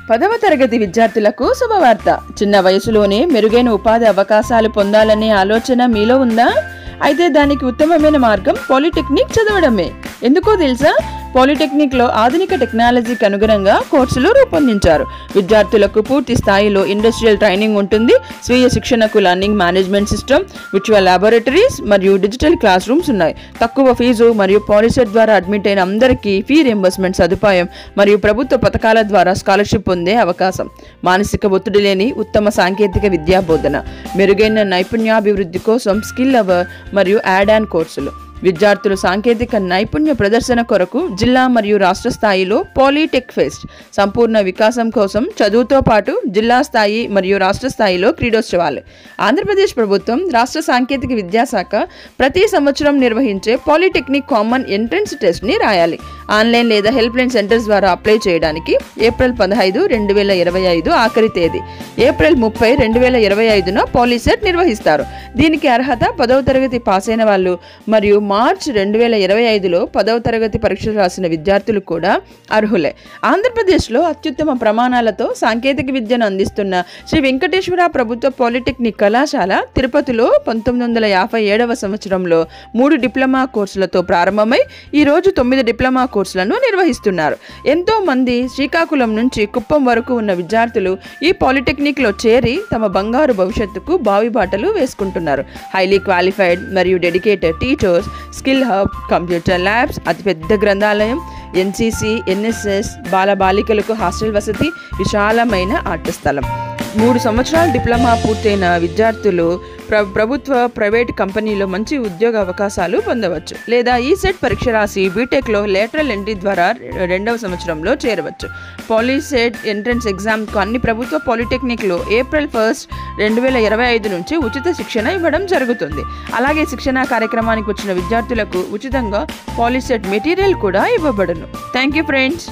10వ తరగతి విద్యార్థులకు శుభవార్త. చిన్న వయసులోనే మెరుగైన ఉపాధి అవకాశాలు పొందాలనే ఆలోచన మీలో ఉందా? అయితే దానికి ఉత్తమమైన మార్గం పాలిటెక్నిక్ చదవడమే. ఎందుకో తెలుసా? పాలిటెక్నిక్లో ఆధునిక టెక్నాలజీకి అనుగుణంగా కోర్సులు రూపొందించారు. విద్యార్థులకు పూర్తి స్థాయిలో ఇండస్ట్రియల్ ట్రైనింగ్ ఉంటుంది. స్వీయ శిక్షణకు learning management system, virtual laboratories మరియు డిజిటల్ క్లాస్ రూమ్స్ ఉన్నాయి. తక్కువ ఫీజు మరియు పాలిసెట్ ద్వారా అడ్మిట్ అయిన అందరికీ ఫీ రియంబర్స్మెంట్ సదుపాయం మరియు ప్రభుత్వ పథకాల ద్వారా స్కాలర్షిప్ పొందే అవకాశం. మానసిక ఒత్తిడి లేని ఉత్తమ సాంకేతిక విద్యా బోధన, మెరుగైన నైపుణ్యాభివృద్ధి కోసం స్కిల్ అవర్ మరియు యాడ్ ఆన్ కోర్సులు. విద్యార్థులు సాంకేతిక నైపుణ్య ప్రదర్శన కొరకు జిల్లా మరియు రాష్ట్ర స్థాయిలో పాలిటెక్ ఫెస్ట్, సంపూర్ణ వికాసం కోసం చదువుతో పాటు జిల్లా స్థాయి మరియు రాష్ట్ర స్థాయిలో క్రీడోత్సవాలు. ఆంధ్రప్రదేశ్ ప్రభుత్వం రాష్ట్ర సాంకేతిక విద్యాశాఖ ప్రతి సంవత్సరం నిర్వహించే పాలిటెక్నిక్ కామన్ ఎంట్రన్స్ టెస్ట్ని రాయాలి. ఆన్లైన్ లేదా హెల్ప్ లైన్ సెంటర్స్ ద్వారా అప్లై చేయడానికి ఏప్రిల్ 15, 2025 ఆఖరి తేదీ. ఏప్రిల్ 30, 2025న పాలిసెట్ నిర్వహిస్తారు. దీనికి అర్హత 10వ తరగతి పాస్ అయిన వాళ్ళు మరియు మార్చ్ 2025లో 10వ తరగతి పరీక్షలు రాసిన విద్యార్థులు కూడా అర్హులే. ఆంధ్రప్రదేశ్లో అత్యుత్తమ ప్రమాణాలతో సాంకేతిక విద్యను అందిస్తున్న శ్రీ వెంకటేశ్వర ప్రభుత్వ పాలిటెక్నిక్ కళాశాల తిరుపతిలో 1957వ సంవత్సరంలో 3 డిప్లొమా కోర్సులతో ప్రారంభమై ఈరోజు 9 డిప్లొమా కోర్సులను నిర్వహిస్తున్నారు. ఎంతో మంది శ్రీకాకుళం నుంచి కుప్పం వరకు ఉన్న విద్యార్థులు ఈ పాలిటెక్నిక్లో చేరి తమ బంగారు భవిష్యత్తుకు బావిబాటలు వేసుకుంటున్నారు. హైలీ క్వాలిఫైడ్ మరియు dedicated teachers, skill hub, computer labs, అతిపెద్ద గ్రంథాలయం, ఎన్సీసీ, ఎన్ఎస్ఎస్, బాలబాలికలకు హాస్టల్ వసతి, విశాలమైన ఆట స్థలం. 3 సంవత్సరాల డిప్లొమా పూర్తయిన విద్యార్థులు ప్రభుత్వ ప్రైవేట్ కంపెనీలో మంచి ఉద్యోగ అవకాశాలు పొందవచ్చు. లేదా ఈ సెట్ పరీక్ష రాసి బీటెక్లో లేటరల్ ఎంట్రీ ద్వారా 2వ సంవత్సరంలో చేరవచ్చు. పాలిసెట్ ఎంట్రన్స్ ఎగ్జామ్కు అన్ని ప్రభుత్వ పాలిటెక్నిక్లో ఏప్రిల్ 1, 2025 నుంచి ఉచిత శిక్షణ ఇవ్వడం జరుగుతుంది. అలాగే శిక్షణా కార్యక్రమానికి వచ్చిన విద్యార్థులకు ఉచితంగా పాలిసెట్ మెటీరియల్ కూడా ఇవ్వబడును. Thank you friends.